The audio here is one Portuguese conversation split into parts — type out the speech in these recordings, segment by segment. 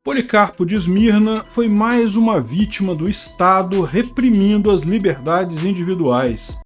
Policarpo de Esmirna foi mais uma vítima do Estado reprimindo as liberdades individuais.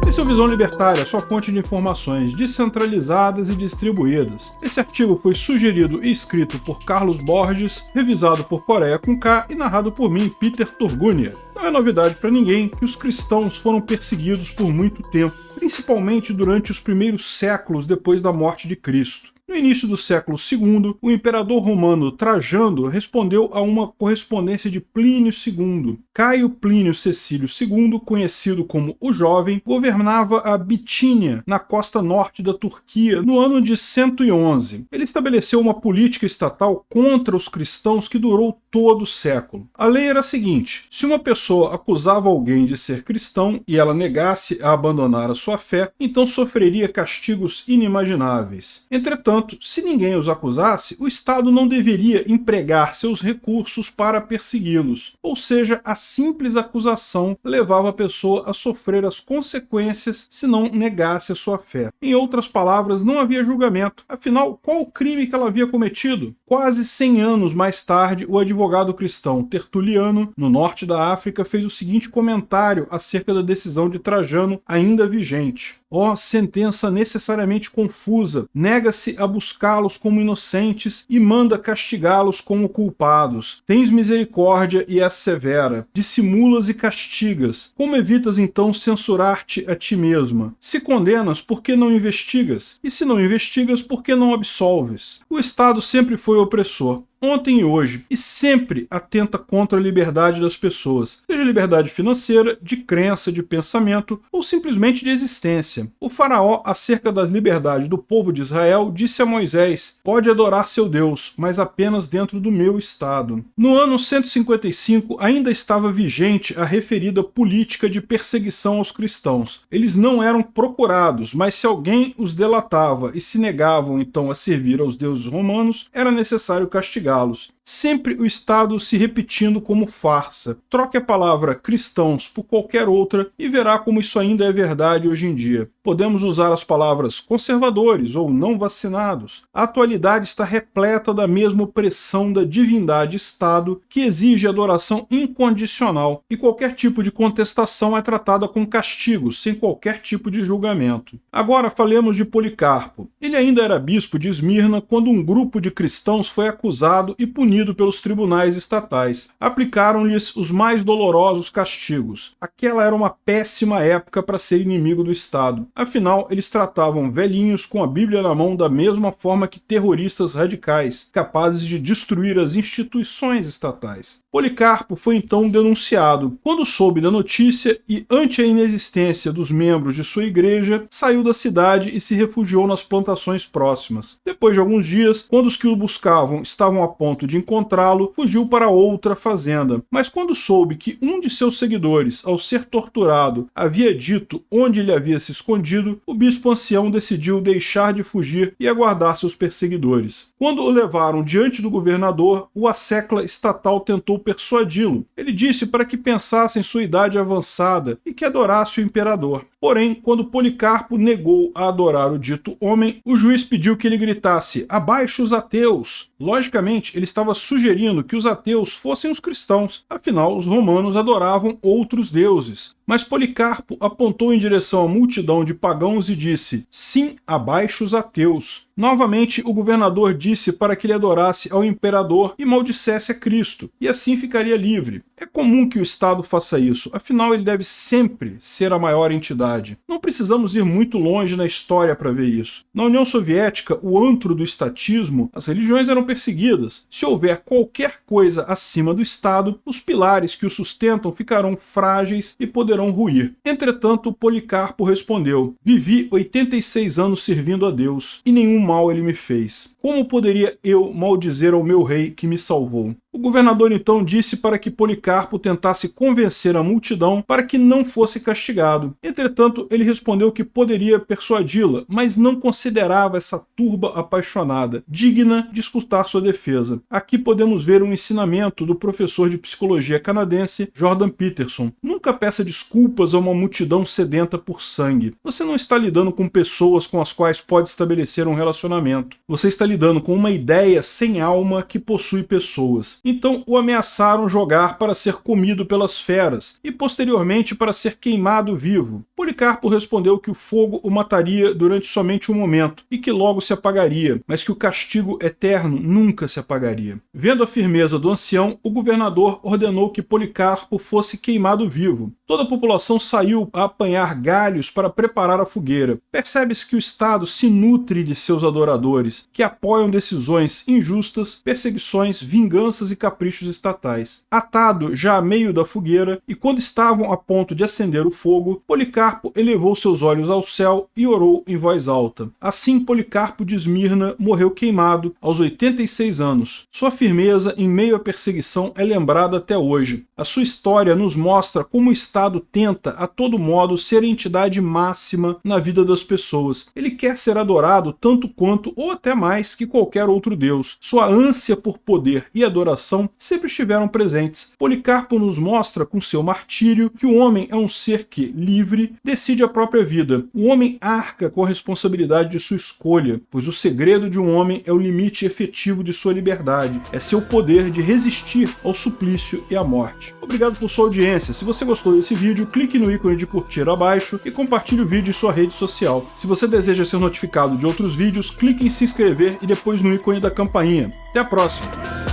Esse é o Visão Libertária, sua fonte de informações descentralizadas e distribuídas. Esse artigo foi sugerido e escrito por Carlos Borges, revisado por Coreia com K e narrado por mim, Peter Turgunia. Não é novidade para ninguém que os cristãos foram perseguidos por muito tempo, principalmente durante os primeiros séculos depois da morte de Cristo. No início do século II, o imperador romano Trajano respondeu a uma correspondência de Plínio II. Caio Plínio Cecílio II, conhecido como o Jovem, governava a Bitínia, na costa norte da Turquia, no ano de 111. Ele estabeleceu uma política estatal contra os cristãos que durou todo o século. A lei era a seguinte: se uma pessoa acusava alguém de ser cristão e ela negasse a abandonar a sua fé, então sofreria castigos inimagináveis. Entretanto, se ninguém os acusasse, o Estado não deveria empregar seus recursos para persegui-los. Ou seja, a simples acusação levava a pessoa a sofrer as consequências se não negasse a sua fé. Em outras palavras, não havia julgamento. Afinal, qual o crime que ela havia cometido? Quase 100 anos mais tarde, o advogado cristão Tertuliano, no norte da África, fez o seguinte comentário acerca da decisão de Trajano ainda vigente. Ó, sentença necessariamente confusa, nega-se a buscá-los como inocentes e manda castigá-los como culpados. Tens misericórdia e és severa, dissimulas e castigas. Como evitas então censurar-te a ti mesma? Se condenas, por que não investigas? E se não investigas, por que não absolves? O Estado sempre foi opressor, ontem e hoje, e sempre atenta contra a liberdade das pessoas, seja liberdade financeira, de crença, de pensamento ou simplesmente de existência. O faraó, acerca da liberdade do povo de Israel, disse a Moisés: pode adorar seu Deus, mas apenas dentro do meu estado. No ano 155 ainda estava vigente a referida política de perseguição aos cristãos. Eles não eram procurados, mas se alguém os delatava e se negavam então a servir aos deuses romanos, era necessário castigá-los. Sempre o Estado se repetindo como farsa. Troque a palavra cristãos por qualquer outra e verá como isso ainda é verdade hoje em dia. Podemos usar as palavras conservadores ou não vacinados. A atualidade está repleta da mesma opressão da divindade-Estado que exige adoração incondicional, e qualquer tipo de contestação é tratada com castigo, sem qualquer tipo de julgamento. Agora falemos de Policarpo. Ele ainda era bispo de Esmirna quando um grupo de cristãos foi acusado e punido pelos tribunais estatais. Aplicaram-lhes os mais dolorosos castigos. Aquela era uma péssima época para ser inimigo do Estado. Afinal, eles tratavam velhinhos com a Bíblia na mão da mesma forma que terroristas radicais, capazes de destruir as instituições estatais. Policarpo foi então denunciado. Quando soube da notícia e ante a inexistência dos membros de sua igreja, saiu da cidade e se refugiou nas plantações próximas. Depois de alguns dias, quando os que o buscavam estavam a ponto de encontrá-lo, fugiu para outra fazenda. Mas quando soube que um de seus seguidores, ao ser torturado, havia dito onde ele havia se escondido, o bispo ancião decidiu deixar de fugir e aguardar seus perseguidores. Quando o levaram diante do governador, o assecla estatal tentou persuadi-lo. Ele disse para que pensasse em sua idade avançada e que adorasse o imperador. Porém, quando Policarpo negou a adorar o dito homem, o juiz pediu que ele gritasse: abaixo os ateus! Logicamente, ele estava sugerindo que os ateus fossem os cristãos, afinal os romanos adoravam outros deuses. Mas Policarpo apontou em direção à multidão de pagãos e disse: sim, abaixo os ateus. Novamente, o governador disse para que ele adorasse ao imperador e maldissesse a Cristo, e assim ficaria livre. É comum que o Estado faça isso, afinal ele deve sempre ser a maior entidade. Não precisamos ir muito longe na história para ver isso. Na União Soviética, o antro do estatismo, as religiões eram perseguidas. Se houver qualquer coisa acima do Estado, os pilares que o sustentam ficarão frágeis e poderão ruir. Entretanto, Policarpo respondeu: vivi 86 anos servindo a Deus, e nenhum mal ele me fez. Como poderia eu maldizer ao meu rei que me salvou? O governador então disse para que Policarpo tentasse convencer a multidão para que não fosse castigado. Entretanto, ele respondeu que poderia persuadi-la, mas não considerava essa turba apaixonada digna de escutar sua defesa. Aqui podemos ver um ensinamento do professor de psicologia canadense Jordan Peterson. Nunca peça desculpas a uma multidão sedenta por sangue. Você não está lidando com pessoas com as quais pode estabelecer um relacionamento. Você está lidando com uma ideia sem alma que possui pessoas. Então o ameaçaram jogar para ser comido pelas feras e posteriormente para ser queimado vivo. Policarpo respondeu que o fogo o mataria durante somente um momento e que logo se apagaria, mas que o castigo eterno nunca se apagaria. Vendo a firmeza do ancião, o governador ordenou que Policarpo fosse queimado vivo. Toda a população saiu a apanhar galhos para preparar a fogueira. Percebe-se que o Estado se nutre de seus adoradores, que apoiam decisões injustas, perseguições, vinganças e caprichos estatais. Atado já a meio da fogueira, e quando estavam a ponto de acender o fogo, Policarpo elevou seus olhos ao céu e orou em voz alta. Assim, Policarpo de Esmirna morreu queimado aos 86 anos. Sua firmeza em meio à perseguição é lembrada até hoje. A sua história nos mostra como o Estado tenta, a todo modo, ser a entidade máxima na vida das pessoas. Ele quer ser adorado tanto quanto, ou até mais, que qualquer outro deus. Sua ânsia por poder e adoração sempre estiveram presentes. Policarpo nos mostra, com seu martírio, que o homem é um ser que, livre, decide a própria vida. O homem arca com a responsabilidade de sua escolha, pois o segredo de um homem é o limite efetivo de sua liberdade, é seu poder de resistir ao suplício e à morte. Obrigado por sua audiência. Se você gostou desse vídeo, clique no ícone de curtir abaixo e compartilhe o vídeo em sua rede social. Se você deseja ser notificado de outros vídeos, clique em se inscrever e depois no ícone da campainha. Até a próxima!